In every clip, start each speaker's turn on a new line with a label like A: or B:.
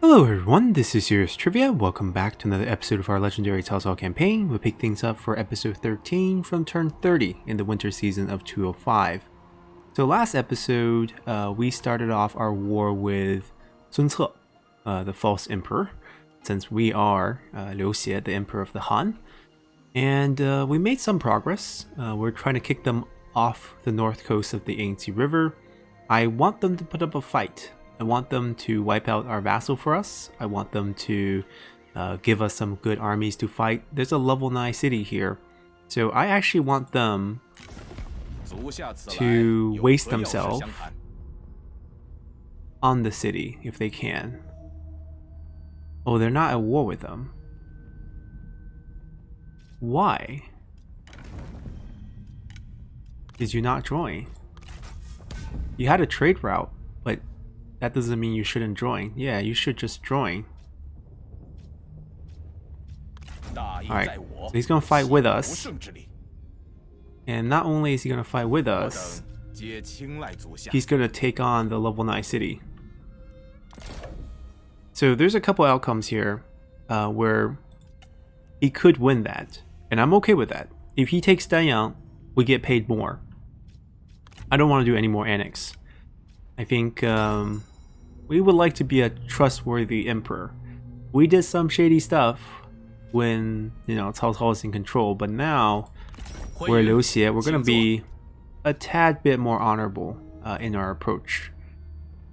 A: Hello everyone, this is Serious Trivia. Welcome back to another episode of our legendary Cao Cao campaign. We'll pick things up for episode 13 from turn 30 in the winter season of 205. So last episode, we started off our war with Sun Ce, the false emperor, since we are Liu Xie, the emperor of the Han. And we made some progress. We're trying to kick them off the north coast of the Yangtze River. I want them to put up a fight. I want them to wipe out our vassal for us. I want them to give us some good armies to fight. There's a level 9 city here. So I actually want them to waste themselves on the city if they can. Oh, they're not at war with them. Why? Did you not join? You had a trade route, but that doesn't mean you shouldn't join. Yeah, you should just join. Alright, so he's gonna fight with us. And not only is he gonna fight with us, he's gonna take on the level 9 city. So there's a couple outcomes here where he could win that. And I'm okay with that. If he takes Danyang, we get paid more. I don't want to do any more annex. I think we would like to be a trustworthy emperor. We did some shady stuff when, Cao Cao is in control, but now we're Liu Xie. We're going to be a tad bit more honorable in our approach.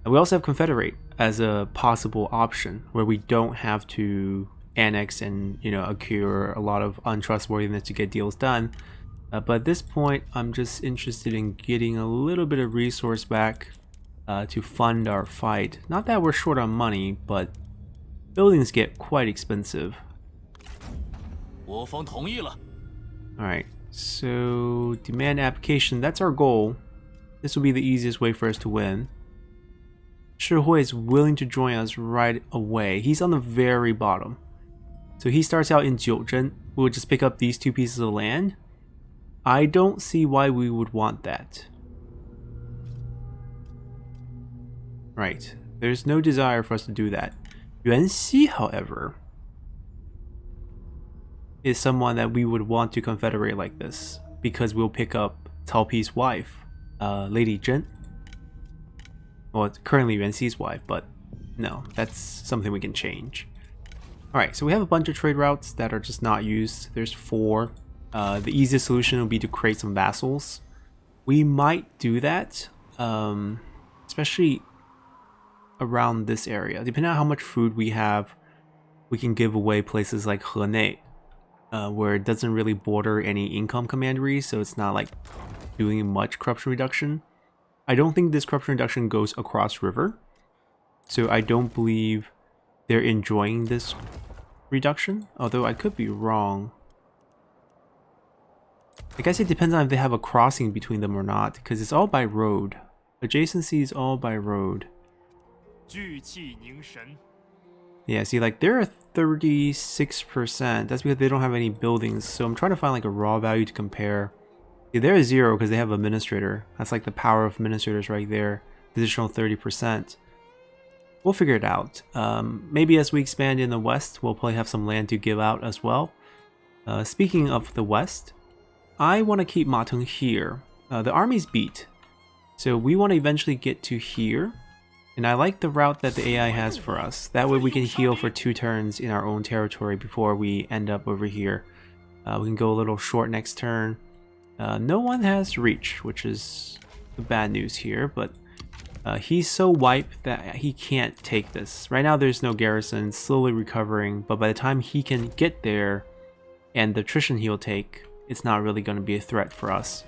A: And we also have Confederate as a possible option where we don't have to annex and, accrue a lot of untrustworthiness to get deals done. But at this point, I'm just interested in getting a little bit of resource back to fund our fight. Not that we're short on money, but buildings get quite expensive. Alright, so demand application, that's our goal. This will be the easiest way for us to win. Shi Hui is willing to join us right away. He's on the very bottom. So he starts out in Jiuzhen. We'll just pick up these 2 pieces of land. I don't see why we would want that. Right, there's no desire for us to do that. Yangtze, however, is someone that we would want to confederate like this, because we'll pick up Cao Pi's wife, Lady Zhen. Well, it's currently Yangtze's wife, but no, that's something we can change. Alright, so we have a bunch of trade routes that are just not used. There's 4. The easiest solution would be to create some vassals. We might do that, especially around this area. Depending on how much food we have, we can give away places like Henei, where it doesn't really border any income commanderies, so it's not like doing much corruption reduction. I don't think this corruption reduction goes across river, so I don't believe they're enjoying this reduction, although I could be wrong. I guess it depends on if they have a crossing between them or not, because it's all by road. Adjacency is all by road. Yeah, see, like they're at 36%. That's because they don't have any buildings. So I'm trying to find like a raw value to compare. Yeah, they're at 0 because they have administrator. That's like the power of administrators right there. Additional 30%. We'll figure it out. Maybe as we expand in the west, we'll probably have some land to give out as well. Speaking of the west, I want to keep Ma Teng here. The army's beat, so we want to eventually get to here. And I like the route that the AI has for us. That way we can heal for 2 turns in our own territory before we end up over here. We can go a little short next turn. No one has reach, which is the bad news here, but he's so wiped that he can't take this. Right now there's no garrison, slowly recovering, but by the time he can get there and the attrition he'll take, it's not really going to be a threat for us.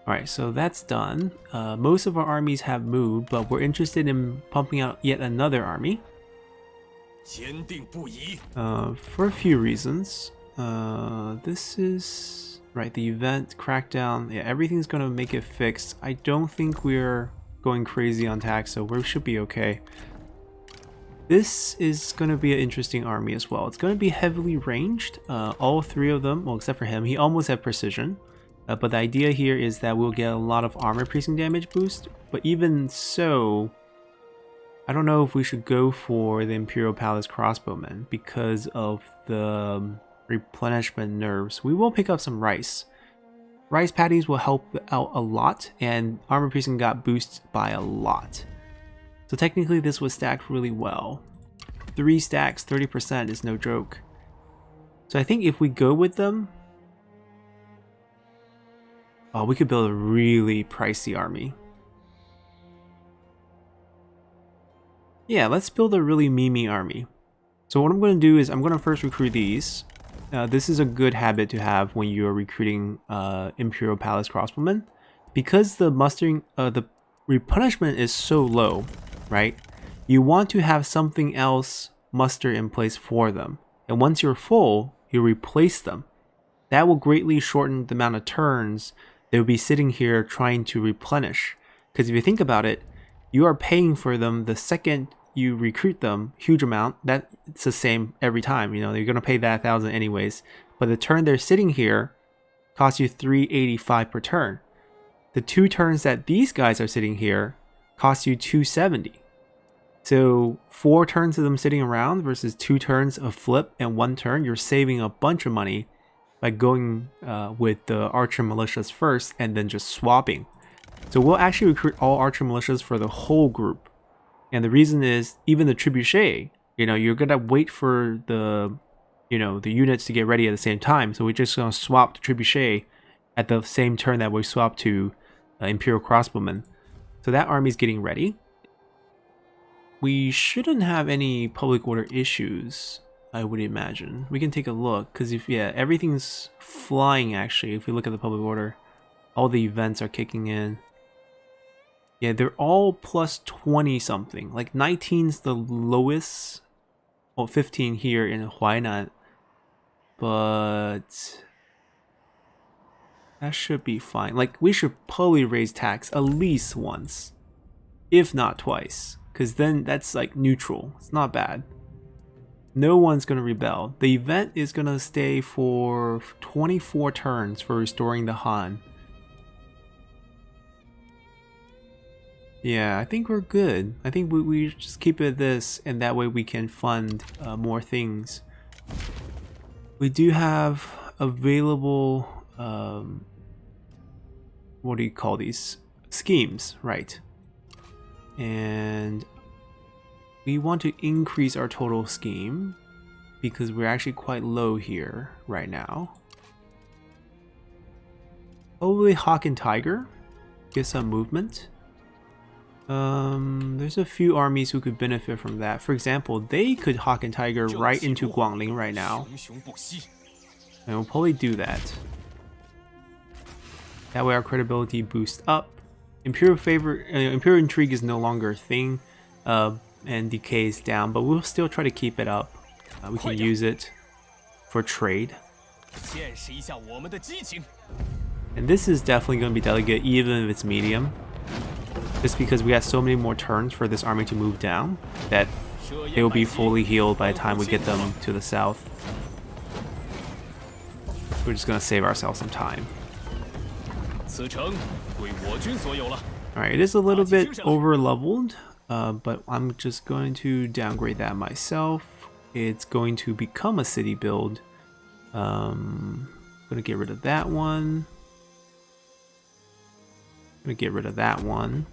A: Alright, so that's done. Most of our armies have moved, but we're interested in pumping out yet another army. For a few reasons. This is... right, the event, crackdown, yeah, everything's going to make it fixed. I don't think we're going crazy on tax, so we should be okay. This is going to be an interesting army as well. It's going to be heavily ranged. All 3 of them, well, except for him, he almost had precision. But the idea here is that we'll get a lot of armor piercing damage boost. But even so, I don't know if we should go for the Imperial Palace crossbowmen because of the replenishment nerves. We will pick up some rice. Rice patties will help out a lot, and armor piercing got boosted by a lot. So technically this was stacked really well. 3 stacks, 30% is no joke. So I think if we go with them, oh, we could build a really pricey army. Yeah, let's build a really memey army. So what I'm going to do is I'm going to first recruit these. This is a good habit to have when you're recruiting Imperial Palace crossbowmen. Because the the replenishment is so low, right? You want to have something else muster in place for them. And once you're full, you replace them. That will greatly shorten the amount of turns they will be sitting here trying to replenish. Because if you think about it, you are paying for them the second you recruit them, huge amount. That's the same every time. You know, you're gonna pay that 1,000 anyways. But the turn they're sitting here costs you 385 per turn. The 2 turns that these guys are sitting here cost you 270. So 4 turns of them sitting around versus 2 turns of flip and 1 turn, you're saving a bunch of money by going with the archer militias first and then just swapping. So we'll actually recruit all archer militias for the whole group. And the reason is, even the trebuchet, you know, you're gonna wait for the, you know, the units to get ready at the same time. So we're just gonna swap the trebuchet at the same turn that we swap to Imperial crossbowmen. So that army's getting ready. We shouldn't have any public order issues, I would imagine. We can take a look, because if, yeah, everything's flying actually. If we look at the public order, all the events are kicking in. Yeah, they're all plus 20 something. Like 19's the lowest. Well, 15 here in Huainan. But that should be fine. Like, we should probably raise tax at least once, if not twice. Because then that's like neutral. It's not bad. No one's going to rebel. The event is going to stay for 24 turns for restoring the Han. Yeah, I think we're good. I think we just keep it this, and that way we can fund more things. We do have available, what do you call these? Schemes, right. And we want to increase our total scheme because we're actually quite low here right now. Probably Hawk and Tiger, get some movement. There's a few armies who could benefit from that. For example, they could Hawk and Tiger right into Guangling right now. And we'll probably do that. That way our credibility boosts up. Imperial Intrigue is no longer a thing, and decays down, but we'll still try to keep it up. We can use it for trade. And this is definitely going to be delegate even if it's medium. Just because we have so many more turns for this army to move down that they will be fully healed by the time we get them to the south. We're just going to save ourselves some time. Alright, it is a little bit over leveled, but I'm just going to downgrade that myself. It's going to become a city build. I'm going to get rid of that one. I'm going to get rid of that one.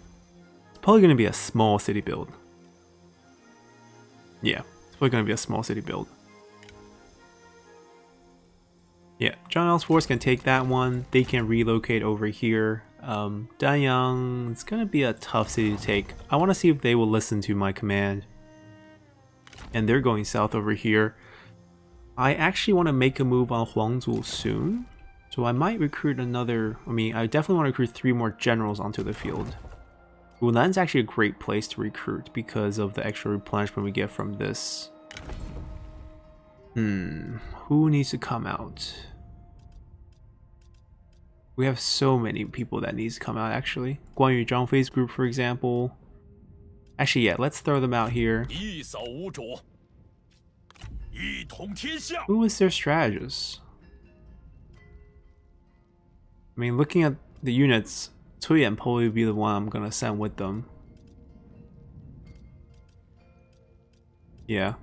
A: Probably going to be a small city build. Yeah, it's probably going to be a small city build. Yeah, John L's force can take that one. They can relocate over here. Danyang, it's going to be a tough city to take. I want to see if they will listen to my command. And they're going south over here. I actually want to make a move on Huangzhou soon. So I might recruit another, I definitely want to recruit 3 more generals onto the field. Wulan's actually a great place to recruit because of the extra replenishment we get from this. Who needs to come out? We have so many people that needs to come out actually. Guan Yu Zhang Fei's group, for example. Actually, yeah, let's throw them out here. Who is their strategist? Looking at the units, Cui Yan probably be the one I'm gonna send with them. Yeah.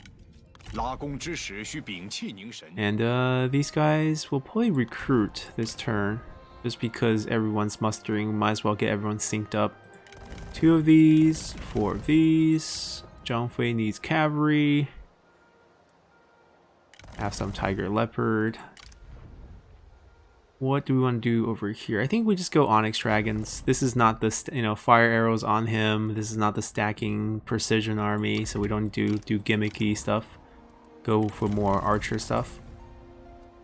B: 拉弓之时需屏气凝神。
A: And these guys will probably recruit this turn. Just because everyone's mustering, might as well get everyone synced up. 2 of these, 4 of these. Zhang Fei needs cavalry. Have some tiger leopard. What do we want to do over here? I think we just go Onyx Dragons. This is not the, fire arrows on him. This is not the stacking precision army, so we don't do gimmicky stuff. Go for more archer stuff.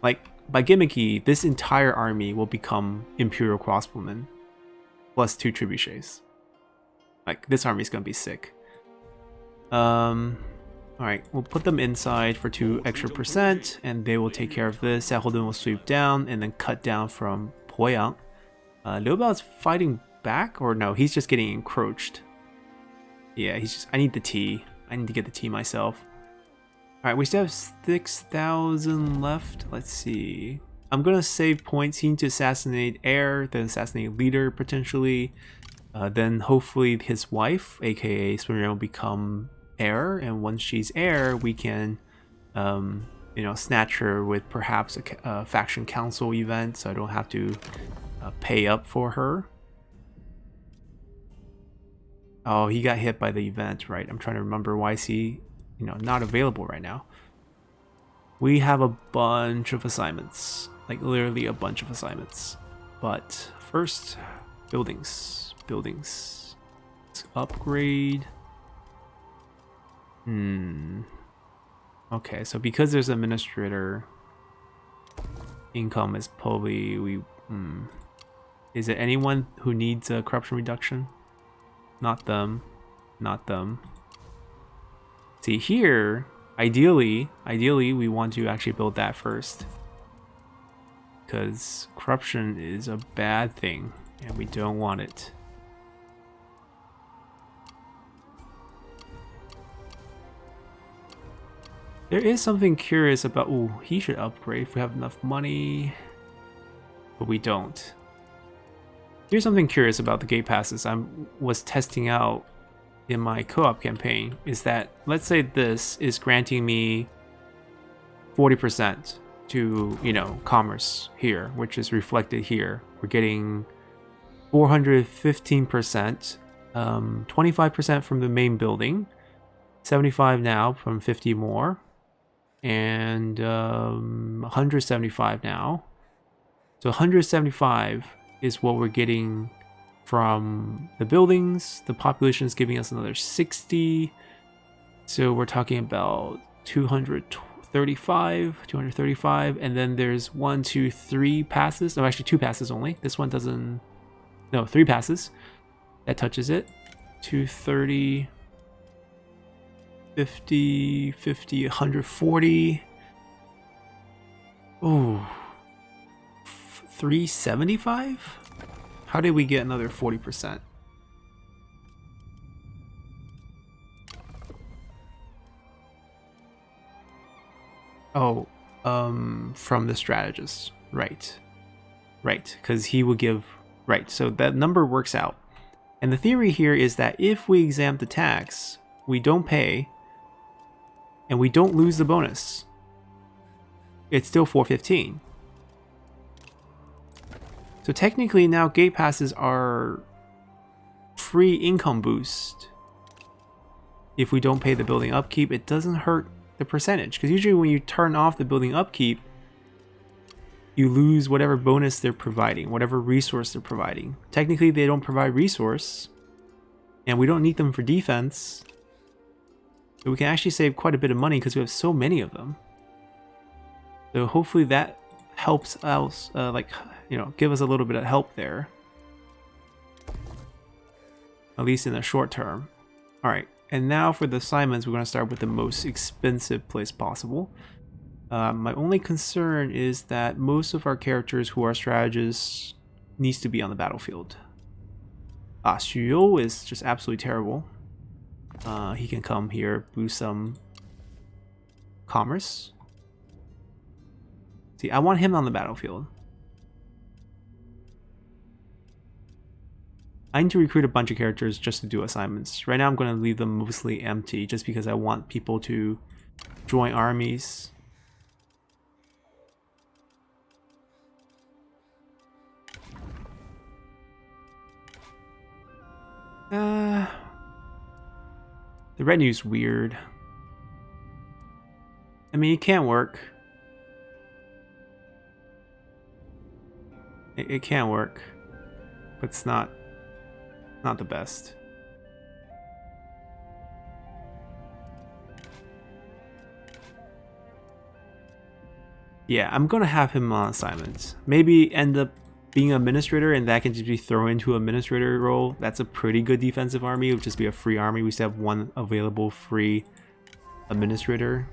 A: Like, by gimmicky, this entire army will become Imperial Crossbowmen. Plus 2 trebuchets. Like, this army is going to be sick. Alright, we'll put them inside for 2 extra %, and they will take care of this. Xiaohoden will sweep down, and then cut down from Poyang. Liu Bao's fighting back? Or no, he's just getting encroached. Yeah, he's just... I need the tea. I need to get the tea myself. Alright, we still have 6,000 left. Let's see. I'm gonna save points. He needs to assassinate heir, then assassinate leader, potentially. Then hopefully his wife, aka Swimmer, will become heir, and once she's heir, we can, snatch her with perhaps a faction council event, so I don't have to pay up for her. Oh, he got hit by the event, right? I'm trying to remember why is he, not available right now. We have a bunch of assignments, like literally a bunch of assignments. But first, buildings. Let's upgrade. Okay, so because there's an administrator, income is probably Is it anyone who needs a corruption reduction? Not them. Not them. See here, ideally we want to actually build that first. Because corruption is a bad thing and we don't want it. There is something curious about, ooh, he should upgrade if we have enough money, but we don't. Here's something curious about the gate passes I was testing out in my co-op campaign, is that, let's say this is granting me 40% to, commerce here, which is reflected here. We're getting 415%, 25% from the main building, 75 now from 50 more, and 175 now. So 175 is what we're getting from the buildings. The population is giving us another 60. So we're talking about 235, and then there's 1, 2, 3 passes. No, actually 2 passes only. This one doesn't. No, 3 passes. That touches it. 230. 50, 140. Ooh. 375? How did we get another 40%? Oh, from the strategist. Right. Right, because he will give... Right, so that number works out. And the theory here is that if we exempt the tax, we don't pay, and we don't lose the bonus, it's still 415. So technically now gate passes are free income boost. If we don't pay the building upkeep, it doesn't hurt the percentage. Because usually when you turn off the building upkeep, you lose whatever bonus they're providing, whatever resource they're providing. Technically they don't provide resource, and we don't need them for defense. So we can actually save quite a bit of money because we have so many of them. So hopefully that helps us, give us a little bit of help there. At least in the short term. Alright, and now for the assignments, we're going to start with the most expensive place possible. My only concern is that most of our characters who are strategists needs to be on the battlefield. Xu You is just absolutely terrible. He can come here, boost some commerce. See, I want him on the battlefield. I need to recruit a bunch of characters just to do assignments. Right now I'm going to leave them mostly empty just because I want people to join armies. The retinue's weird. I mean, it can work. It can work, but it's not the best. Yeah, I'm gonna have him on assignments. Maybe end up being an administrator, and that can just be thrown into administrator role. That's a pretty good defensive army. It would just be a free army. We still have one available free administrator.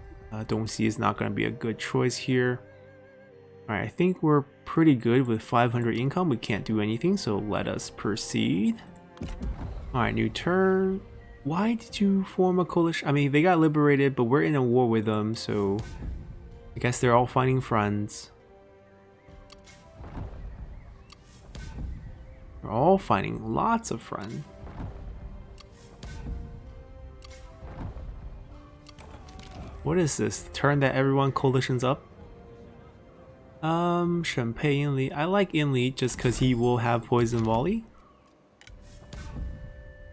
A: Don't see is not gonna be a good choice here. Alright, I think we're pretty good with 500 income. We can't do anything, so let us proceed. Alright, new turn. Why did you form a coalition? I mean, they got liberated, but we're in a war with them, so I guess they're all fighting friends. We're all fighting lots of friends. What is this? Turn that everyone coalitions up? Shenpei Inli. I like Inli just because he will have poison volley.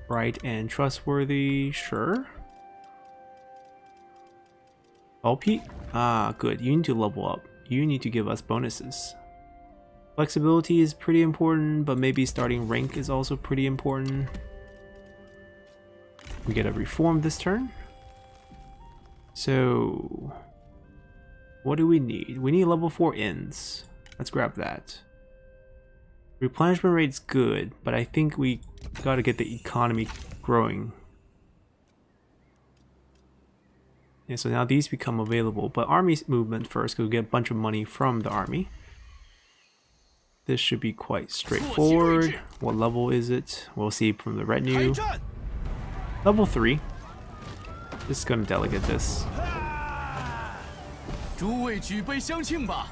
A: Right and trustworthy, sure. LP? Ah, good. You need to level up. You need to give us bonuses. Flexibility is pretty important, but maybe starting rank is also pretty important. We get a reform this turn. So what do we need? We need level 4 inns. Let's grab that. Replenishment rate's good, but I think we gotta get the economy growing. Yeah, so now these become available, but army movement first, because we get a bunch of money from the army. This should be quite straightforward. What level is it? We'll see from the retinue. Level 3. Just gonna delegate this.
C: 诸位举杯相庆吧。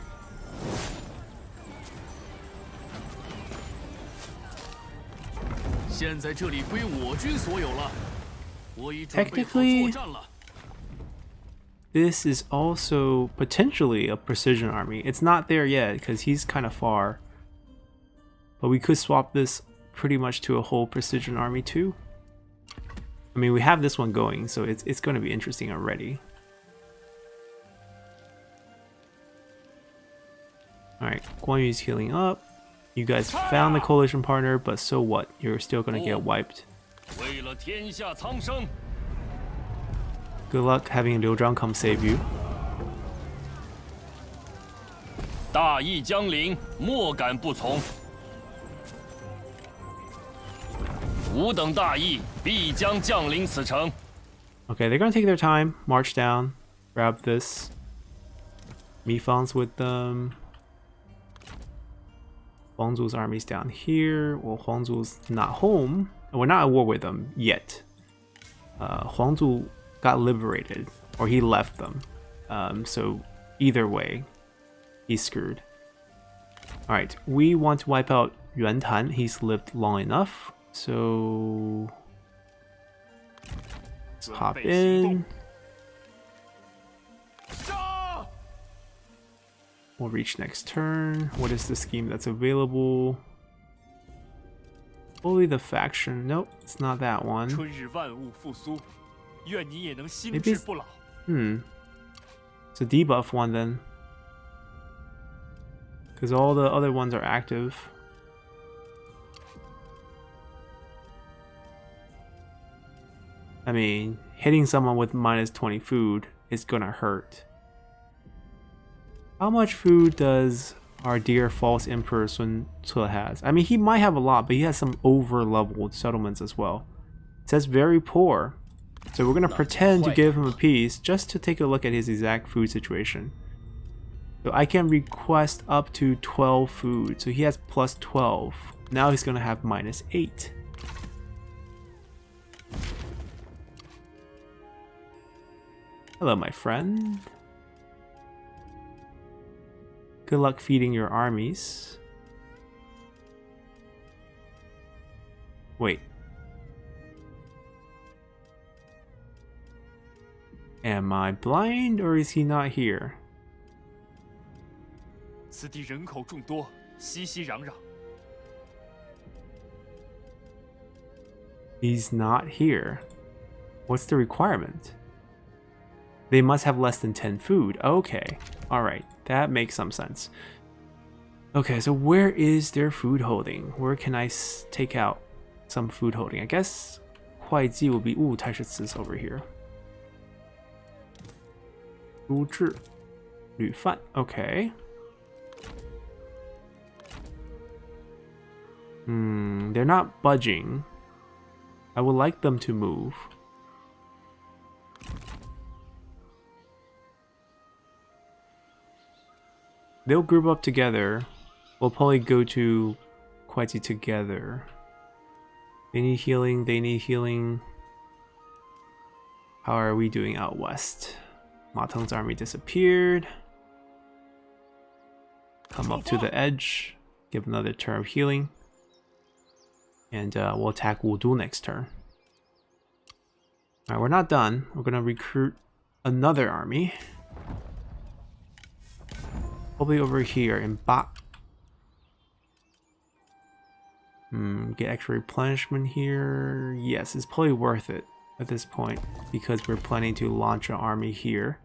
C: 现在这里归我军所有了，我已准备好作战了。
A: This is also potentially a precision army. It's not there yet because he's kind of far. But we could swap this pretty much to a whole precision army too. I mean, we have this one going, so it's going to be interesting already. Alright, Guan Yu's healing up. You guys found the coalition partner, but so what? You're still going to get wiped. Good luck having Liu Zhang come save you.
C: 大义将临，莫敢不从。吾等大义必将降临此城。
A: Okay, they're gonna take their time, march down, grab this. Mi Fang's with them. Huangzu's army's down here. Well, Huangzu's not home. We're not at war with them yet. Huangzu got liberated, or he left them. So either way, he's screwed. Alright, we want to wipe out Yuan Tan. He's lived long enough. So let's hop in. We'll reach next turn. What is the scheme that's available? Fully the faction. Nope, it's not that one. Maybe it's, it's a debuff one then. Because all the other ones are active. I mean, hitting someone with minus 20 food is gonna hurt. How much food does our dear false Emperor Sun Ce has? I mean, he might have a lot, but he has some over-leveled settlements as well. It says very poor. So we're gonna pretend to give him a piece just to take a look at his exact food situation. So I can request up to 12 food. So he has plus 12. Now he's gonna have minus 8. Hello, my friend. Good luck feeding your armies. Wait. Am I blind or is he not here?
C: 此地人口众多，熙熙攘攘。
A: He's not here. What's the requirement? They must have less than 10 food. Okay. Alright. That makes some sense. Okay, so where is their food holding? Where can I take out some food holding? I guess Huaizi will be... Ooh, Taishitsu is over here. 猪治旅饭. Okay. They're not budging. I would like them to move. They'll group up together. We'll probably go to Kuaiti together. They need healing, they need healing. How are we doing out west? Ma Teng's army disappeared. Come up to the edge. Give another turn of healing. And we'll attack Wudu next turn. Alright, we're not done. We're gonna recruit another army. Probably over here in Ba. Get extra replenishment here. Yes, it's probably worth it at this point because we're planning to launch an army here.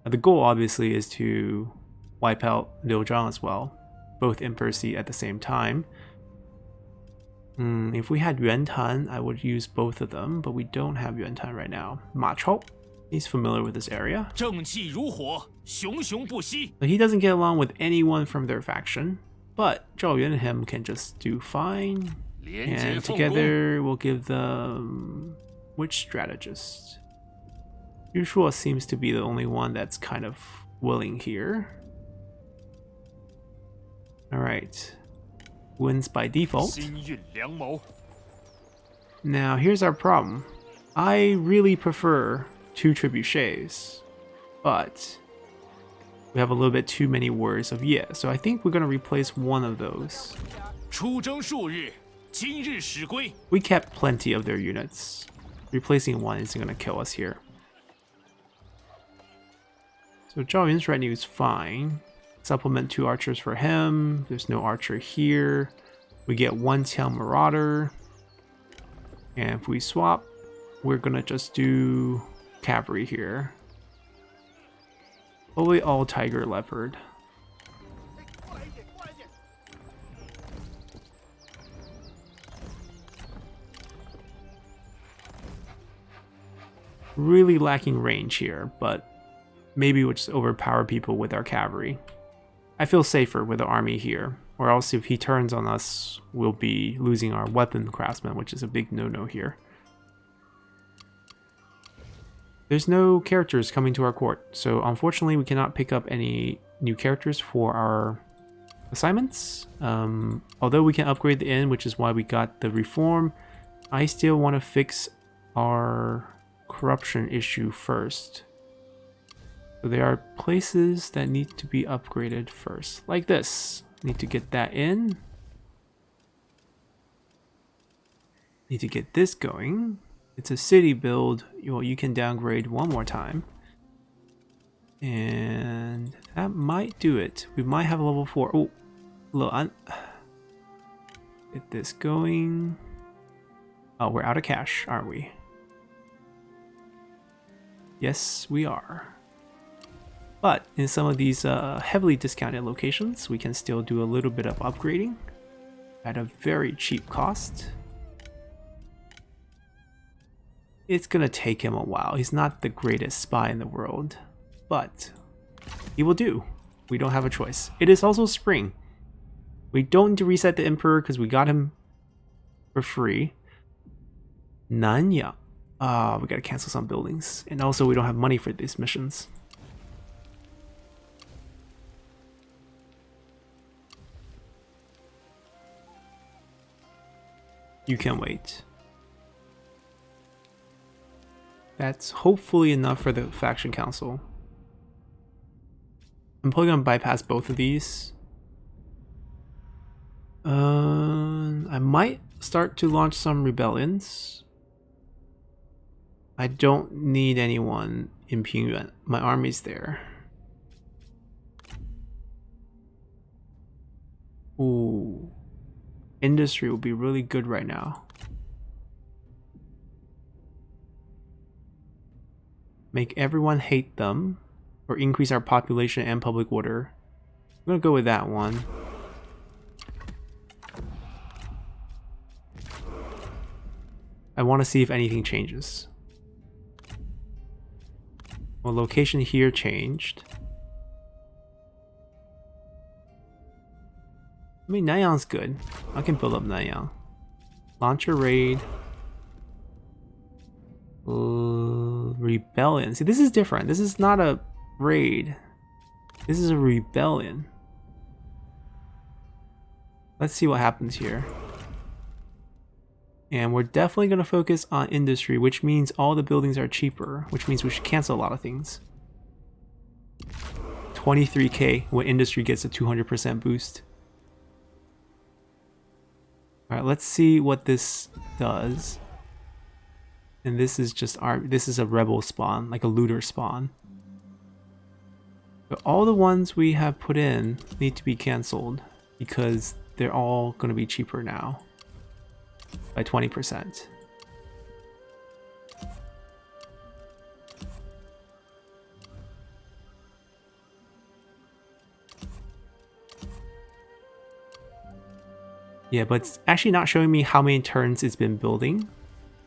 A: The goal obviously is to wipe out Liuzhang as well, both in Percy at the same time. If we had Yuantan, I would use both of them, but we don't have Yuantan right now. Ma Chou, he's familiar with this area.
C: 正气如火，熊熊不息。
A: So he doesn't get along with anyone from their faction, but Zhao Yuan and him can just do fine.
C: 连接
A: And
C: 奉公，
A: together we'll give them... Which strategist? Yu Shuo seems to be the only one that's kind of willing here. Alright. Wins by default.
C: 心运良谋。
A: Now here's our problem. I really prefer 2 trebuchets, but we have a little bit too many words of yeah, so I think we're gonna replace one of those.
C: 出征数日，今日始归。
A: We kept plenty of their units. Replacing one isn't gonna kill us here. So Zhao Yun's retinue is fine. Supplement 2 archers for him. There's no archer here. We get 1 Qiang Marauder. And if we swap, we're gonna just do cavalry here. Probably all Tiger Leopard. Really lacking range here, but maybe we'll just overpower people with our cavalry. I feel safer with the army here, or else if he turns on us, we'll be losing our weapon craftsman, which is a big no-no here. There's no characters coming to our court, so unfortunately we cannot pick up any new characters for our assignments. Although we can upgrade the inn, which is why we got the reform, I still want to fix our corruption issue first. So there are places that need to be upgraded first, like this. Need to get that in. Need to get this going. It's a city build. Well, you can downgrade one more time. And that might do it. We might have a level 4. Oh, look, get this going. Oh, we're out of cash, aren't we? Yes, we are. But in some of these heavily discounted locations, we can still do a little bit of upgrading at a very cheap cost. It's gonna take him a while. He's not the greatest spy in the world, but he will do. We don't have a choice. It is also spring. We don't need to reset the Emperor because we got him for free. Nanya. We gotta cancel some buildings. And also we don't have money for these missions. You can wait. That's hopefully enough for the faction council. I'm probably gonna bypass both of these. I might start to launch some rebellions. I don't need anyone in Pingyuan. My army's there. Ooh. Industry will be really good right now. Make everyone hate them, or increase our population and public order. I'm gonna go with that one. I want to see if anything changes. Well, location here changed. I mean, Nanyang's good. I can build up Nanyang. Launch a raid. Rebellion. See, this is different. This is not a raid. This is a rebellion. Let's see what happens here. And we're definitely going to focus on industry, which means all the buildings are cheaper, which means we should cancel a lot of things. 23k when industry gets a 200% boost. Alright, let's see what this does. And this is just this is a rebel spawn, like a looter spawn. But all the ones we have put in need to be cancelled because they're all going to be cheaper now by 20%. Yeah, but it's actually not showing me how many turns it's been building.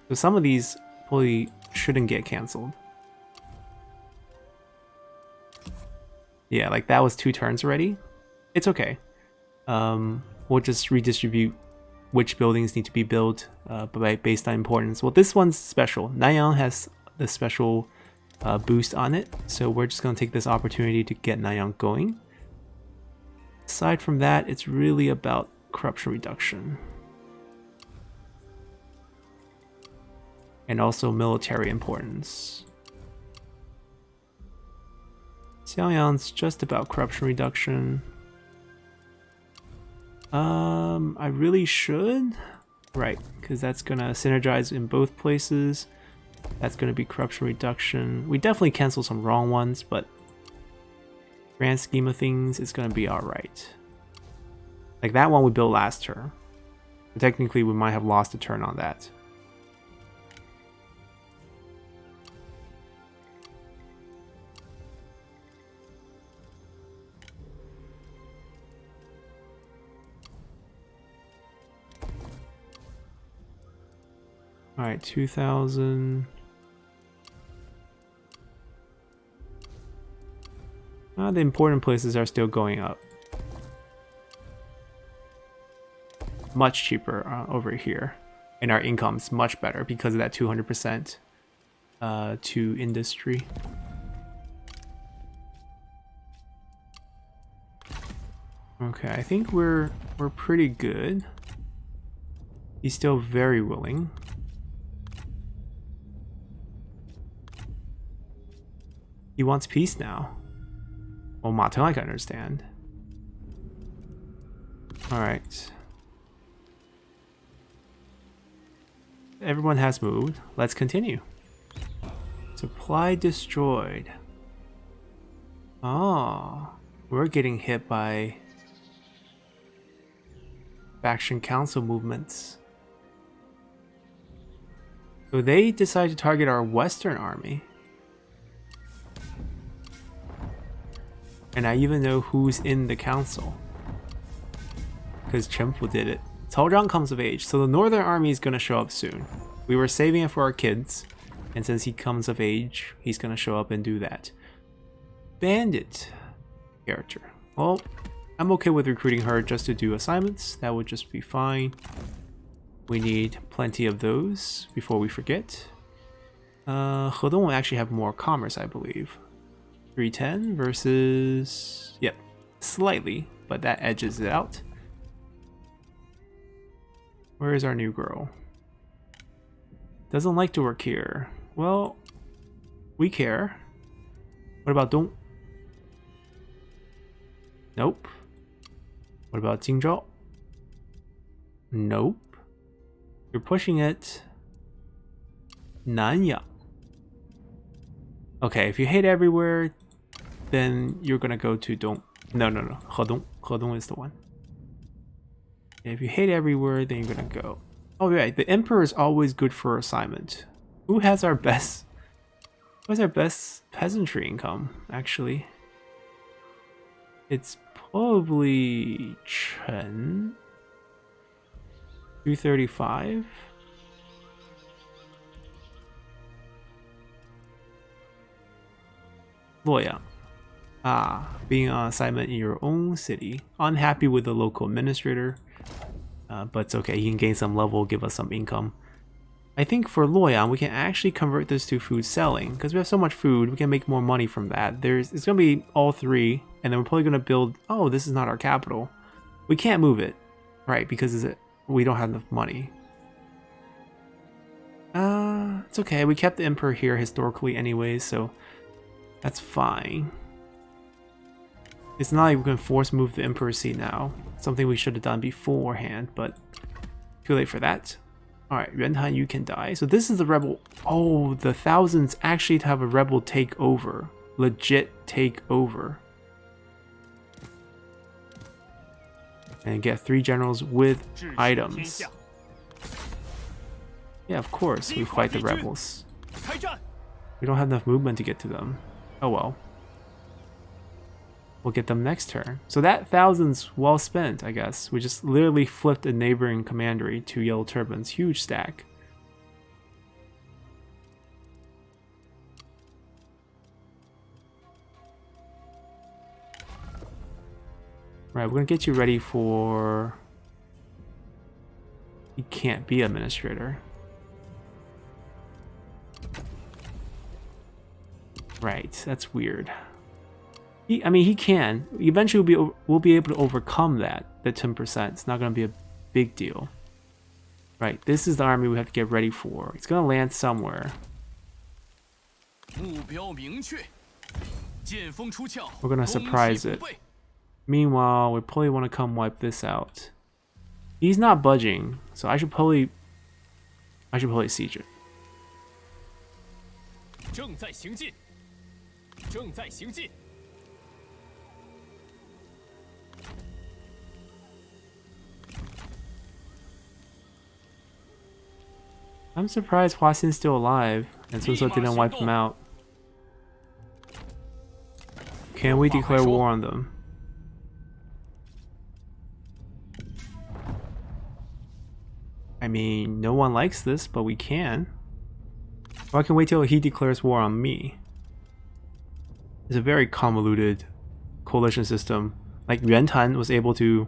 A: So some of these probably shouldn't get cancelled. Yeah, like that was 2 turns already. It's okay. We'll just redistribute which buildings need to be built based on importance. Well, this one's special. Nanyang has the special boost on it, so we're just going to take this opportunity to get Nanyang going. Aside from that, it's really about corruption reduction. And also military importance. Xiaoyang's just about corruption reduction. I really should. Right, because that's gonna synergize in both places. That's gonna be corruption reduction. We definitely cancel some wrong ones, but grand scheme of things, it's gonna be alright. Like that one we built last turn. But technically we might have lost a turn on that. Alright, 2,000. The important places are still going up. Much cheaper over here. And our income's much better because of that 200% to industry. Okay, I think we're pretty good. He's still very willing. He wants peace now. Well, Mateng I can understand. Alright. Everyone has moved. Let's continue. Supply destroyed. Oh, we're getting hit by faction council movements. So they decide to target our Western army. And I even know who's in the council. Because Chenfu did it. Cao Cao comes of age, so the Northern army is going to show up soon. We were saving it for our kids, and since he comes of age, he's going to show up and do that. Bandit character. Well, I'm okay with recruiting her just to do assignments. That would just be fine. We need plenty of those before we forget. Hedong will actually have more commerce, I believe. 310 versus... Yep, slightly, but that edges it out. Where is our new girl? Doesn't like to work here. Well, we care. What about Dong? Nope. What about Jingzhou? Nope. You're pushing it. Nanyang. Okay, if you hate everywhere, then you're gonna go to Dong. No. Hedong. Hedong is the one. If you hate everywhere, then you're gonna go. Oh right, the Emperor is always good for assignment. Who has our best? What's our best peasantry income? Actually, it's probably Chen. 235. Luoyang. Being on assignment in your own city. Unhappy with the local administrator. But it's okay, he can gain some level, give us some income. I think for Luoyang, we can actually convert this to food selling. Because we have so much food, we can make more money from that. It's going to be all three. And then we're probably going to build... Oh, this is not our capital. We can't move it. Right, because we don't have enough money. It's okay. We kept the Emperor here historically anyways, so... That's fine. It's not like we can force move the Emperor's seat now. Something we should have done beforehand, but too late for that. Alright, Yuanhan, you can die. So this is the rebel. Oh, the thousands actually have a rebel take over. Legit take over. And get 3 generals with items. Yeah, of course, we fight the rebels. We don't have enough movement to get to them. Oh well. We'll get them next turn. So that thousand's well spent, I guess. We just literally flipped a neighboring commandery to Yellow Turbans. Huge stack. Right, we're gonna get you ready for... You can't be administrator. Right, that's weird. I mean, he can. Eventually, we'll be able to overcome that. The 10%. It's not going to be a big deal. Right, this is the army we have to get ready for. It's going to land somewhere. We're going to surprise it. Meanwhile, we probably want to come wipe this out. He's not budging, so I should probably siege it. I'm surprised Hua Xin's still alive, and Sun Ce didn't wipe them out. Can we declare war on them? I mean, no one likes this, but we can. Or I can wait till he declares war on me. It's a very convoluted coalition system. Like Yuantan was able to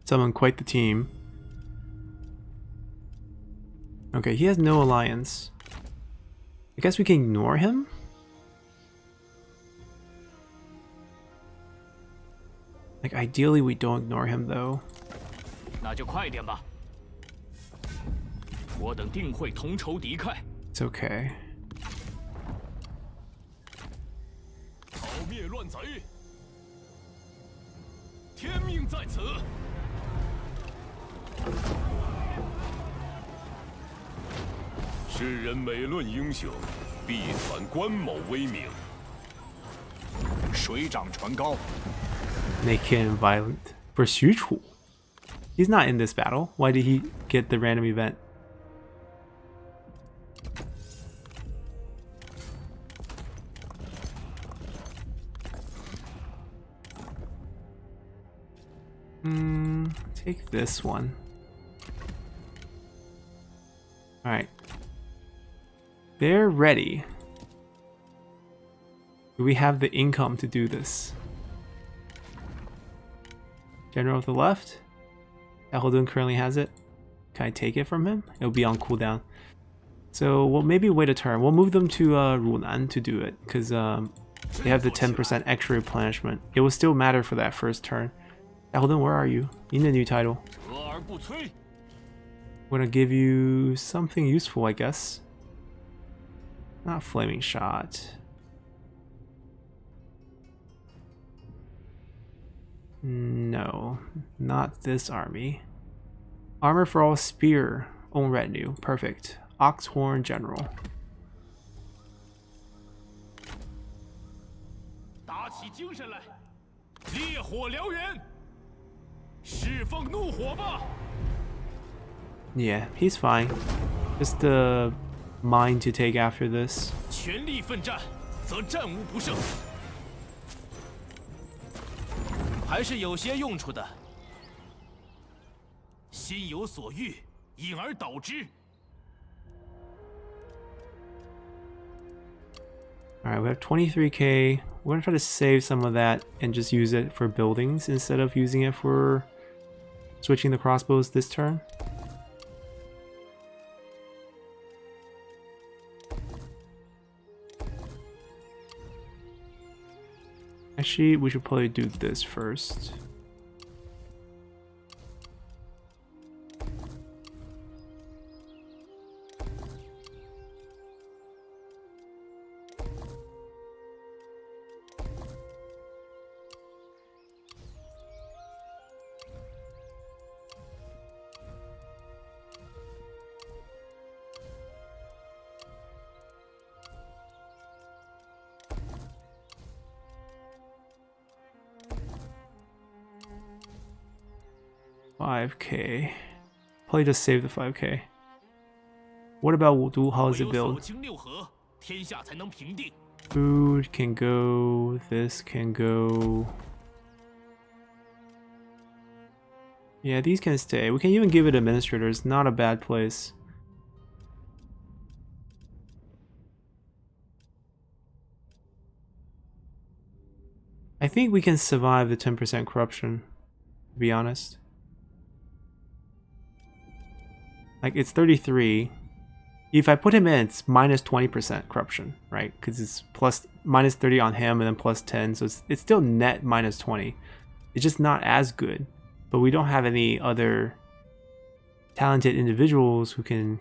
A: summon quite the team. Okay, he has no alliance. I guess we can ignore him? Like, ideally we don't ignore him, though. It's okay. Naked and violent. For Xu Chu. He's not in this battle. Why did he get the random event? Take this one. Alright. They're ready. Do we have the income to do this? General of the left? Eldon currently has it. Can I take it from him? It'll be on cooldown. So we'll maybe wait a turn. We'll move them to Runan to do it, because they have the 10% extra replenishment. It will still matter for that first turn. Eldon, where are you? You need a new title. We're gonna give you something useful, I guess. Not flaming shot. No, not this army. Armor for all spear. Own retinue. Perfect. Oxhorn General.
C: 打起精神来，烈火燎原，释放怒火吧！
A: Yeah, he's fine. Just the mine to take after this.
C: 全力奋战，则战无不胜，还是有些用处的。心有所欲，因而导之。
A: Alright, we have 23k. We're gonna try to save some of that and just use it for buildings instead of using it for switching the crossbows this turn. Actually, we should probably do this first. $5k. Probably just save the 5k. What about Wudu? How does it build?
C: 清六合，天下才能平定。
A: Food can go. This can go. Yeah, these can stay. We can even give it administrators. Not a bad place. I think we can survive the 10% corruption, to be honest. Like, it's 33. If I put him in, it's minus 20% corruption, right? Because it's minus 30 on him and then plus 10, so it's still net minus 20. It's just not as good. But we don't have any other talented individuals who can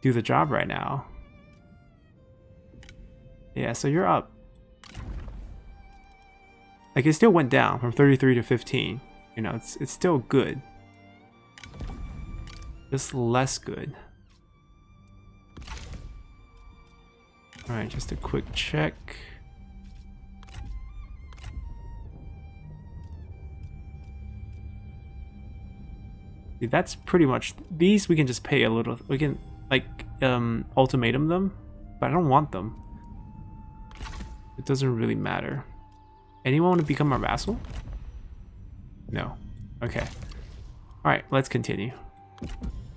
A: do the job right now. Yeah, so you're up. Like, it still went down from 33 to 15. You know, it's still good. Just less good. Alright, just a quick check. See, that's pretty much... These we can just pay a little... We can, like, ultimatum them, but I don't want them. It doesn't really matter. Anyone want to become our vassal? No. Okay. Alright, let's continue.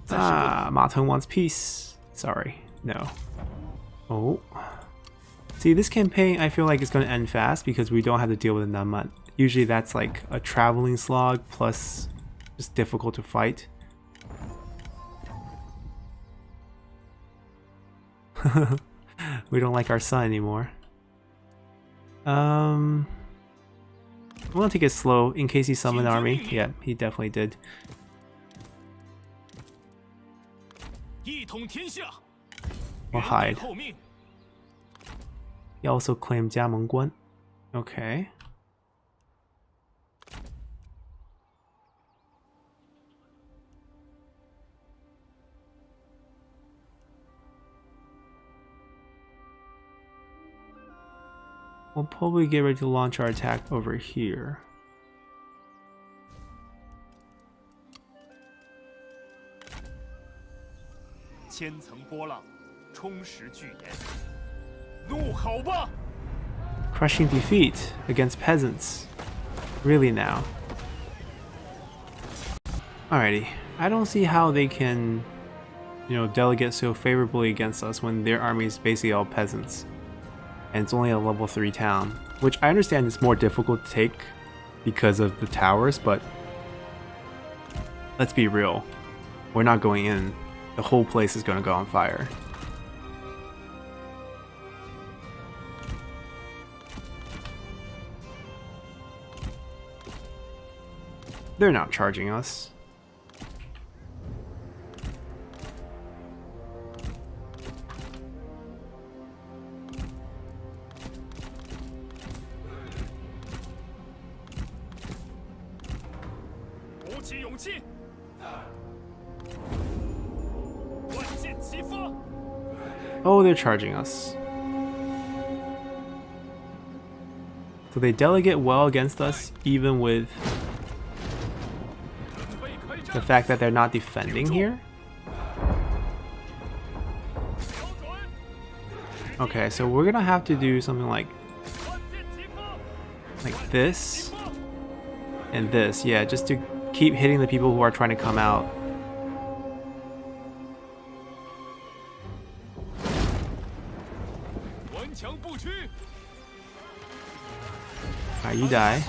A: Ah, Ma Teng wants peace. Sorry. No. Oh. See, this campaign I feel like it's going to end fast because we don't have to deal with a Nanmat. Usually that's like a traveling slog plus just difficult to fight. We don't like our son anymore. I'm gonna take it slow in case he summoned an army. Yeah, he definitely did. We'll hide. He also claimed Jiamengguan. Okay. We'll probably get ready to launch our attack over here. Crushing defeat against peasants. Really now. Alrighty. I don't see how they can, you know, delegate so favorably against us when their army is basically all peasants. And it's only a level 3 town, which I understand is more difficult to take because of the towers, but let's be real. We're not going in. The whole place is going to go on fire. They're not charging us. Oh, they're charging us. So they delegate well against us, even with the fact that they're not defending here. Okay, so we're gonna have to do something like this and this, yeah, just to keep hitting the people who are trying to come out. Alright, you die.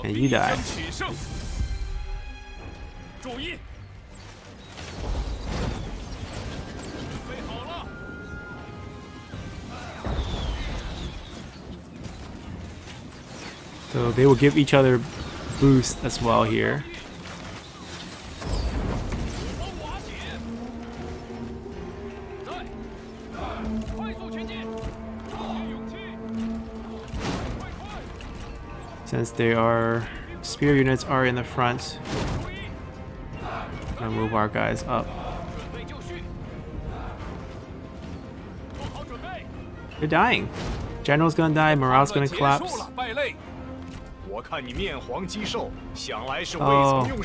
A: And you die. So they will give each other boost as well here. Since they are spear units are in the front, I'm gonna move our guys up. They're dying. General's gonna die, morale's gonna collapse. Oh,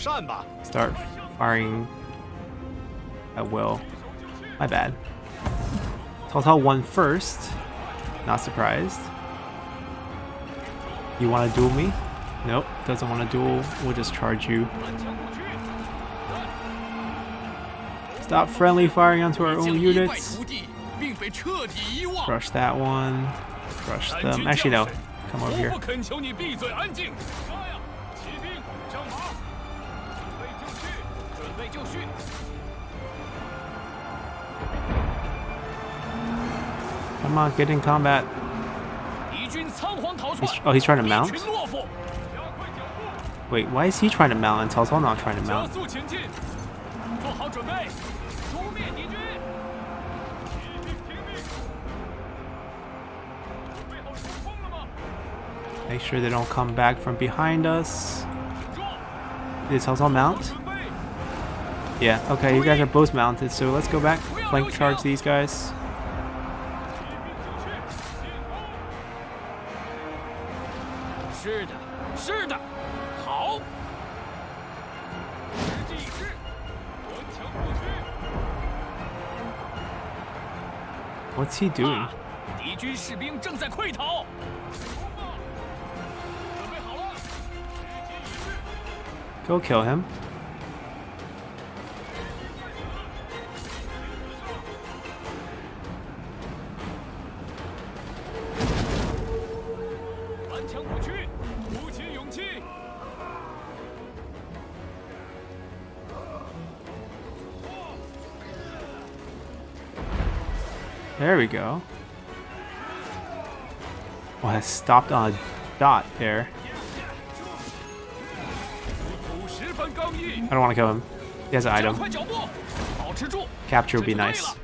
A: start firing at will. My bad. Cao Cao won first. Not surprised. You want to duel me? Nope, doesn't want to duel. We'll just charge you. Stop friendly firing onto our own units. Crush that one. Crush them. Actually, no. Come over here. Come on, get in combat. He's trying to mount? Wait, why is he trying to mount and Cao Cao not trying to mount? Make sure they don't come back from behind us. Did Cao Cao mount? Yeah, okay, you guys are both mounted, so let's go back. Flank charge these guys. What's he doing? Go kill him. There we go. Well, I stopped on a dot there. I don't want to kill him. He has an item. Capture would be nice.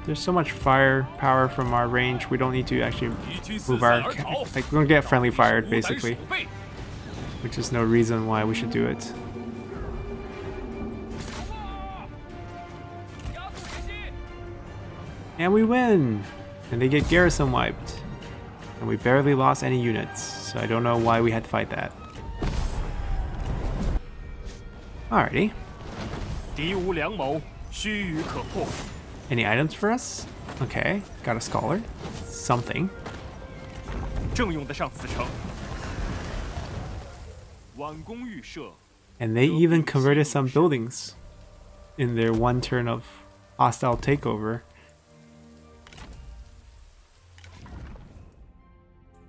A: There's so much firepower from our range, we don't need to actually move our... Like, we're gonna get friendly fired, basically. Which is no reason why we should do it. And we win! And they get garrison wiped. And we barely lost any units, so I don't know why we had to fight that. Alrighty. Any items for us? Okay, got a scholar. Something. And they even converted some buildings in their one turn of hostile takeover.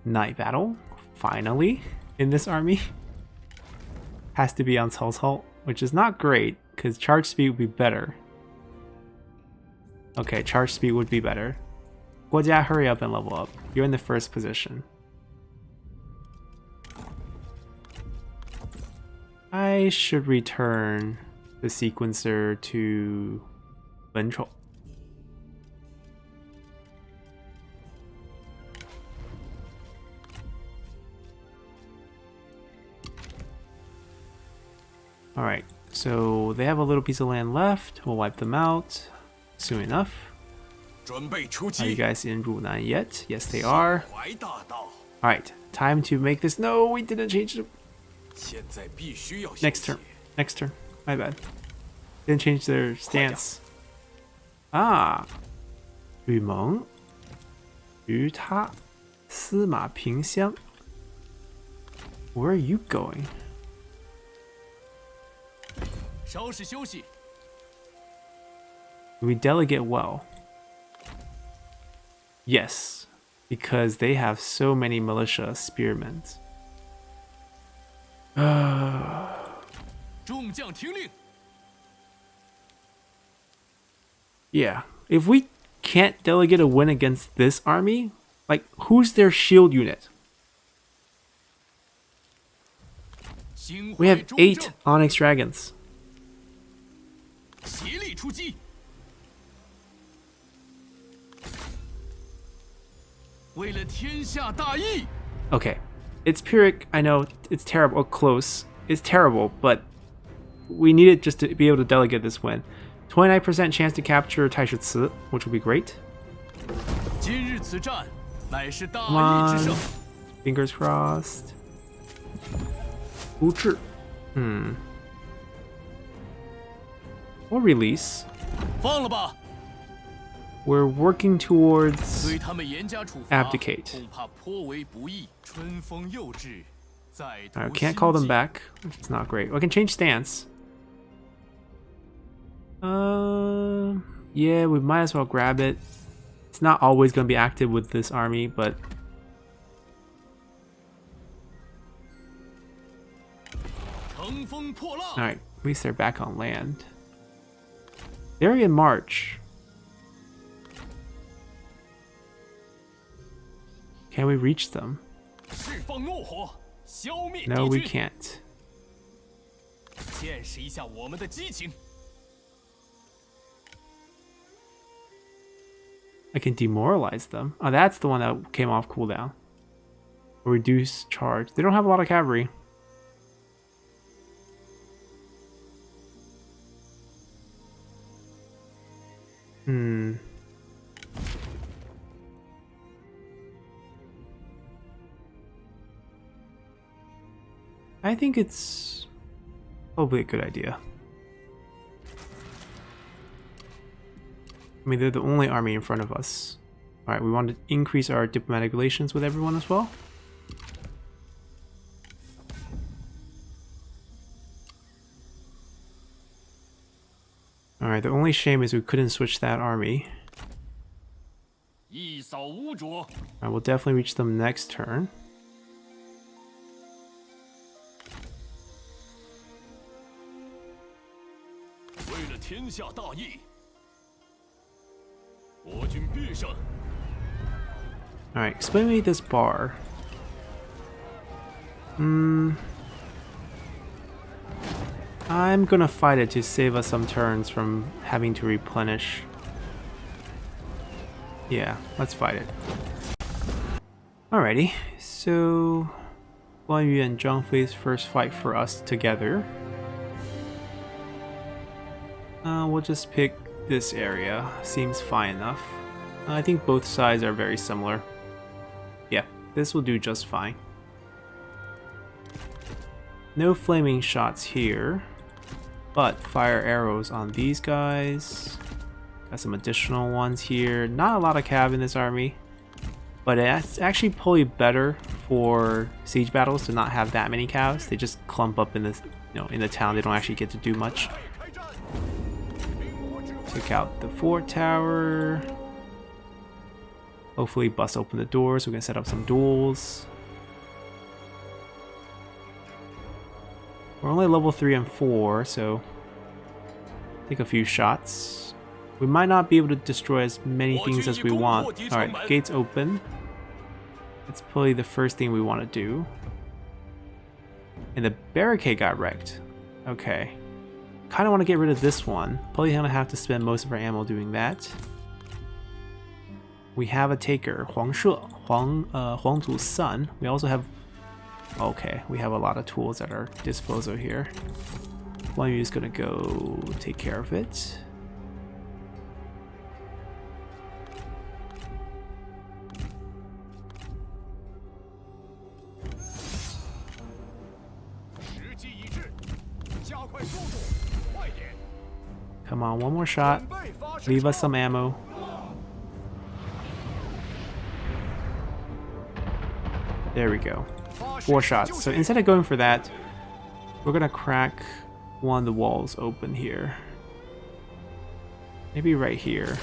A: Night battle, finally, in this army. Has to be on Cao Cao, which is not great, because charge speed would be better. Okay, charge speed would be better. 国家, hurry up and level up. You're in the first position. I should return the sequencer to 文丑. Alright, so they have a little piece of land left. We'll wipe them out soon enough.
B: 准备出
A: Are you
B: 击。
A: guys in Runan yet? Yes, they are.
B: 怀大道，
A: Alright, time to make this. No, we didn't change the
B: 现在必须要
A: next turn. Next turn. My bad. Didn't change their stance. Ah. 吕蒙于他司马萍乡. Where are you going?
C: 稍事休息。
A: We delegate well. Yes, because they have so many militia spearmen.
C: 众将听令。
A: Yeah, if we can't delegate a win against this army, like, who's their shield unit?
C: 心
A: We
C: 怀
A: have
C: 忠
A: 8
C: 正，
A: Onyx Dragons.
C: 协力出击。为了天下大义，
A: Okay, it's Pyrrhic. I know it's terrible. Close. It's terrible, but we need it just to be able to delegate this win. 29% chance to capture Taishici, which would be great.
C: 今日此战乃是大
A: Come
C: 义之
A: on.
C: 胜。
A: Fingers crossed. 无智. Or release.
C: 放了吧，
A: We're working towards
C: 对他们严加处罚，
A: abdicate.
C: 恐怕颇为不义。春风又至，再图
A: I can't call them
C: 新计
A: back. It's not great. I can change stance. Yeah, we might as well grab it. It's not always going to be active with this army, but
C: 乘风破浪。
A: alright, at least they're back on land. They're in March. Can we reach them?
C: 释放怒火，消灭
A: No, we
C: 敌军，
A: can't.
C: 见识一下我们的激情。
A: I can demoralize them. Oh, that's the one that came off cooldown. Reduce charge. They don't have a lot of cavalry. I think it's probably a good idea. I mean, they're the only army in front of us. Alright, we want to increase our diplomatic relations with everyone as well. Alright, the only shame is we couldn't switch that army.
C: 一扫污浊，
A: I will definitely reach them next turn.
C: 为了天下大义，我军必胜。
A: Alright, explain me this bar. I'm gonna fight it to save us some turns from having to replenish. Yeah, let's fight it. Alrighty, so Guan Yu and Zhang Fei's first fight for us together. We'll just pick this area. Seems fine enough. I think both sides are very similar. Yeah, this will do just fine. No flaming shots here, but fire arrows on these guys. Got some additional ones here. Not a lot of cav in this army, but it's actually probably better for siege battles to not have that many cavs. They just clump up in this, in the town. They don't actually get to do much. Took out the fort tower. Hopefully bust open the door so we can set up some duels. We're only level 3 and 4, so take a few shots. We might not be able to destroy as many things as we want. Alright, gates open. That's probably the first thing we want to do. And the barricade got wrecked. Okay. Kind of want to get rid of this one. Probably gonna have to spend most of our ammo doing that. We have a taker, Huang Zu's son. We also have... Okay, we have a lot of tools at our disposal here. One of you is gonna go take care of it. Come on, one more shot. Leave us some ammo. There we go. 4 shots. So instead of going for that, we're gonna crack one of the walls open here. Maybe right here.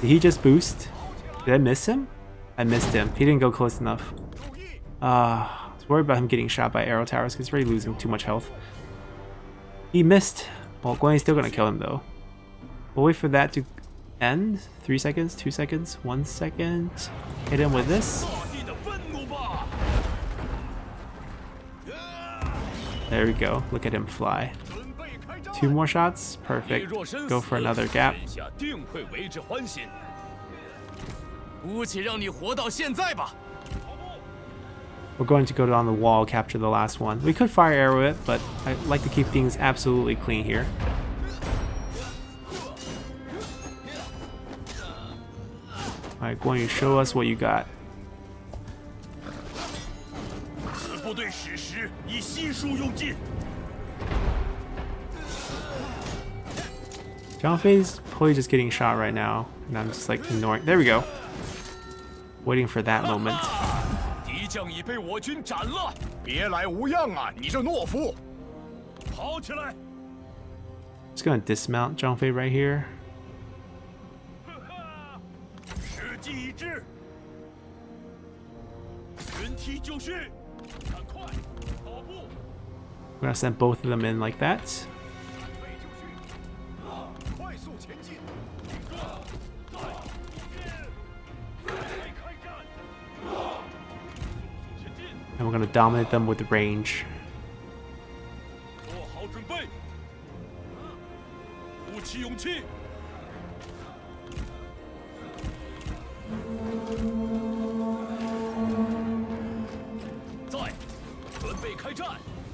A: Did he just boost? Did I miss him? I missed him. He didn't go close enough. I was worried about him getting shot by arrow towers because he's already losing too much health. He missed. Well, Guan Yi's still gonna kill him though. We'll wait for that to end. 3 seconds, 2 seconds, 1 second. Hit him with this. There we go. Look at him fly. 2 more shots. Perfect. Go for another gap. We're going to go down the wall, capture the last one. We could fire arrow it, but I like to keep things absolutely clean here. Alright, Guan Yu, show us what you got. Zhang Fei's probably just getting shot right now, and I'm just like ignoring. There we go. Waiting for that moment. Just gonna dismount Zhang Fei right here. We're gonna send both of them in like that. And we're gonna dominate them with range.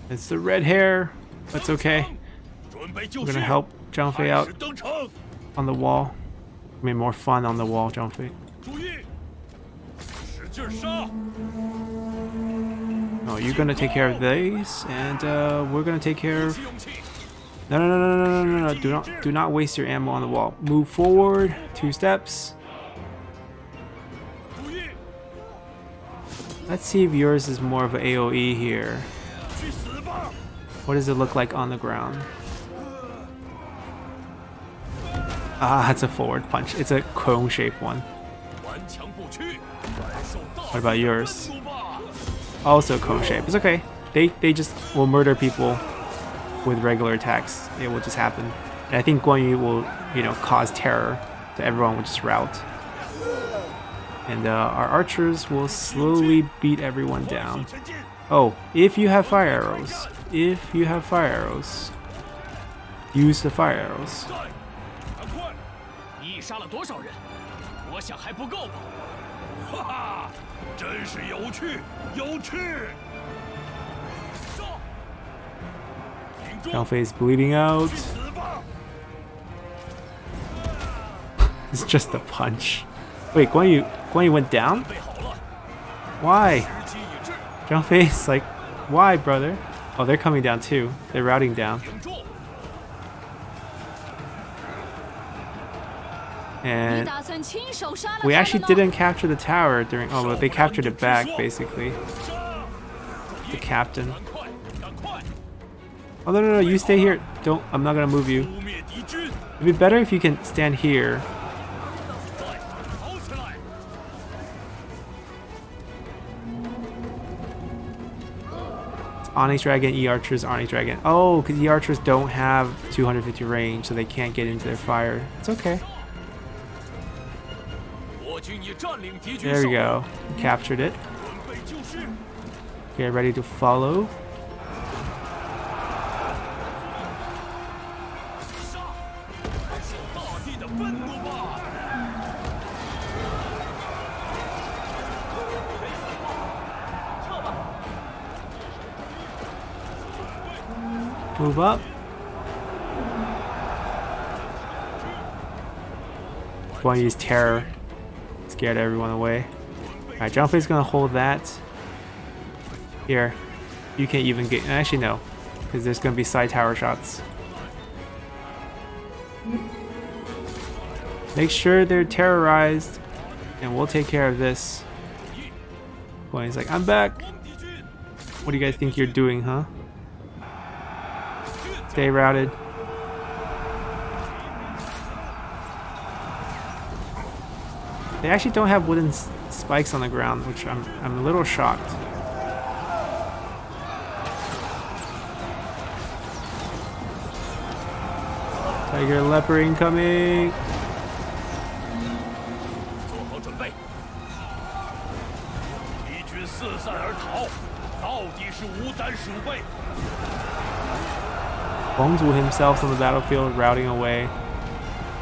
A: It's the red hair. That's okay. We're gonna help Zhang Fei out on the wall. I mean, more fun on the wall, Zhang Fei. Oh, you're gonna take care of these, and we're gonna take care of. No! Do not waste your ammo on the wall. Move forward 2 steps. Let's see if yours is more of an AoE here. What does it look like on the ground? Ah, it's a forward punch. It's a cone-shaped one. What about yours? Also cone-shaped. It's okay. They just will murder people with regular attacks. It will just happen. And I think Guan Yu will, you know, cause terror to everyone, will just rout. And our archers will slowly beat everyone down. Oh, if you have fire arrows. If you have fire arrows. Use the fire arrows. Zhang Fei is bleeding out. It's just a punch. Wait, Guan Yu went down? Why? Zhang Fei's like, why, brother? Oh, they're coming down too. They're routing down. And we actually didn't capture the tower during. Oh, but they captured it back, basically. The captain. Oh, no, you stay here. Don't. I'm not gonna move you. It'd be better if you can stand here. It's Onyx Dragon, E-Archers, Onyx Dragon. Oh, because E-Archers don't have 250 range, so they can't get into their fire. It's okay.
C: 我军已占领敌军
A: There
C: 上
A: we
C: 路，
A: go. Captured it.
C: 准备就绪。
A: Get ready to follow.
C: 杀！感受大地的愤怒吧！
A: Move up. Want to use terror. Scared everyone away. Alright, Zhang gonna hold that. Here. You can't even get... Actually, no. Because there's gonna be side tower shots. Make sure they're terrorized. And we'll take care of this. Well, he's like, I'm back. What do you guys think you're doing, huh? Stay routed. They actually don't have wooden spikes on the ground, which I'm a little shocked. Tiger leopard incoming.
C: 做好准备。敌军四散而逃，到底是无胆鼠辈。
A: Huangzu himself's on the battlefield, routing away.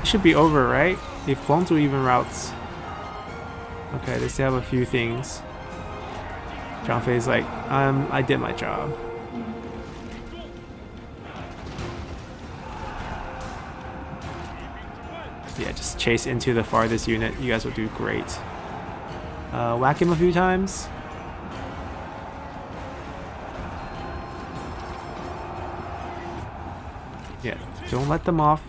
A: It should be over, right? If Huangzu even routes. Okay, they still have a few things. Zhang Fei's like, I did my job. Yeah, just chase into the farthest unit. You guys will do great. Whack him a few times. Yeah, don't let them off.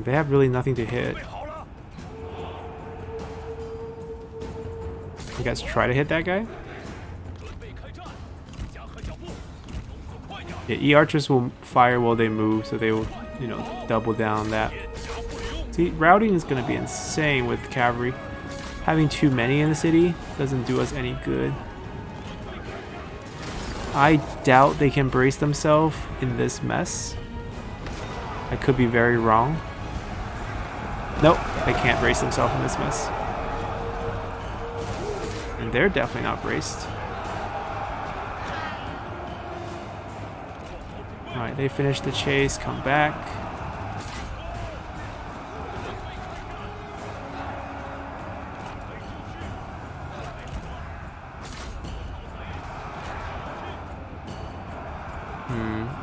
A: They have really nothing to hit. You guys try to hit that guy? Yeah, E-Archers will fire while they move, so they will, you know, double down on that. See, routing is going to be insane with cavalry. Having too many in the city doesn't do us any good. I doubt they can brace themselves in this mess. I could be very wrong. Nope, they can't brace themselves in this mess. And they're definitely not braced. Alright, they finish the chase, come back.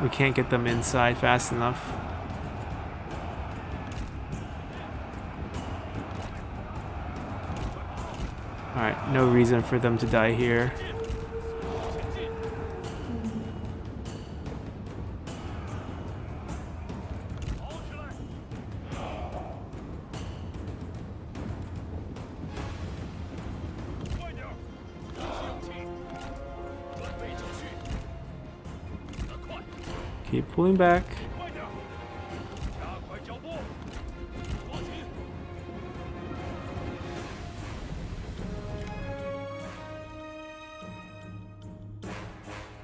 A: We can't get them inside fast enough. Alright, no reason for them to die here. Keep pulling back.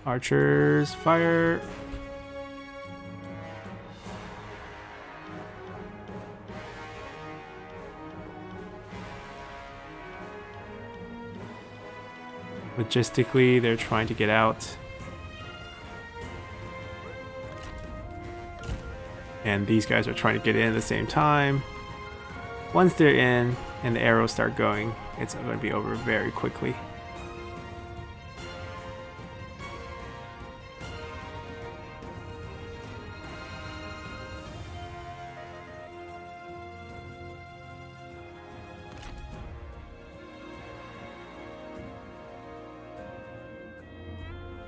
A: Archers, fire. Logistically, they're trying to get out. And these guys are trying to get in at the same time. Once they're in and the arrows start going, it's going to be over very quickly.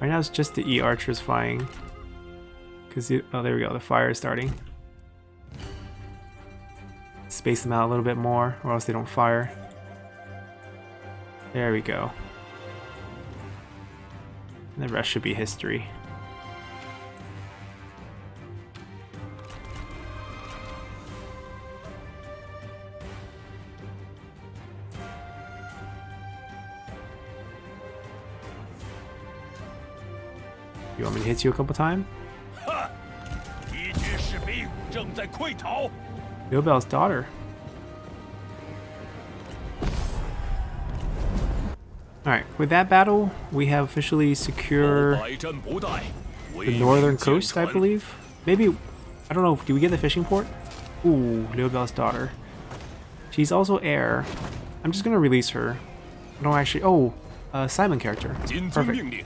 A: Right now it's just the E-Archers fighting. Oh, there we go, the fire is starting. Space them out a little bit more, or else they don't fire. There we go. And the rest should be history. You want me to hit you a couple times?
C: 敌军士兵正在溃逃。
A: Liu Bao's daughter. Alright, with that battle, we have officially secure
C: 百战不殆，
A: the northern coast, I believe. Maybe, I don't know, do we get the fishing port? Ooh, Liu Bao's daughter. She's also heir. I'm just gonna release her. No, actually, oh, Simon character.
C: 谨遵
A: Perfect.
C: 命令。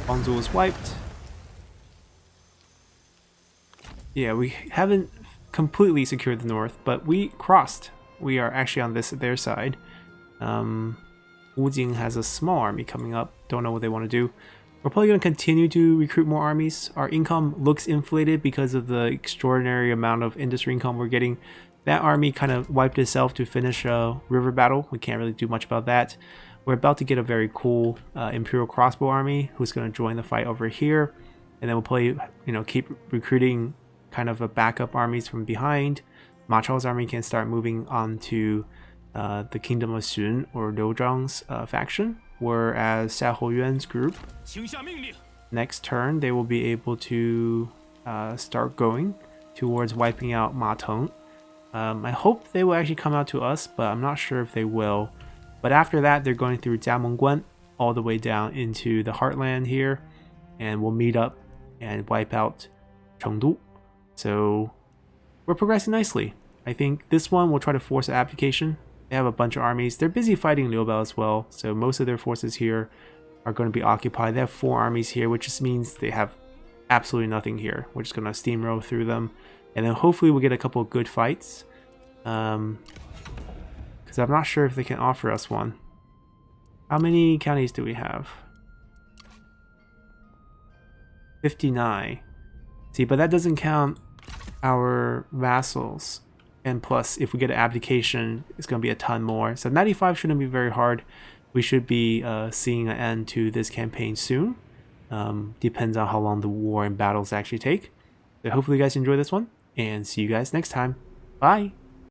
A: Guangzhou is wiped. Yeah, we haven't completely secured the north, but we crossed. We are actually on their side. Wujing has a small army coming up. Don't know what they want to do. We're probably going to continue to recruit more armies. Our income looks inflated because of the extraordinary amount of industry income we're getting. That army kind of wiped itself to finish a river battle. We can't really do much about that. We're about to get a very cool Imperial crossbow army who's going to join the fight over here. And then we'll probably, keep recruiting kind of a backup armies from behind. Ma Chao's army can start moving on to the Kingdom of Sun or Liu Zhang's faction, whereas Xia Houyuan's group,
C: 请下命令。
A: next turn they will be able to start going towards wiping out Ma Teng. I hope they will actually come out to us, but I'm not sure if they will. But after that, they're going through Jiamengguan all the way down into the heartland here, and we'll meet up and wipe out Chengdu. So we're progressing nicely. I think this one will try to force an abdication. They have a bunch of armies. They're busy fighting Liu Bao as well, so most of their forces here are going to be occupied. They have 4 armies here, which just means they have absolutely nothing here. We're just going to steamroll through them, and then hopefully we'll get a couple of good fights. Because I'm not sure if they can offer us one. How many counties do we have? 59. See, but that doesn't count our vassals. And plus, if we get an abdication, it's going to be a ton more. So 95 shouldn't be very hard. We should be seeing an end to this campaign soon. Depends on how long the war and battles actually take. So hopefully you guys enjoy this one, and see you guys next time. Bye!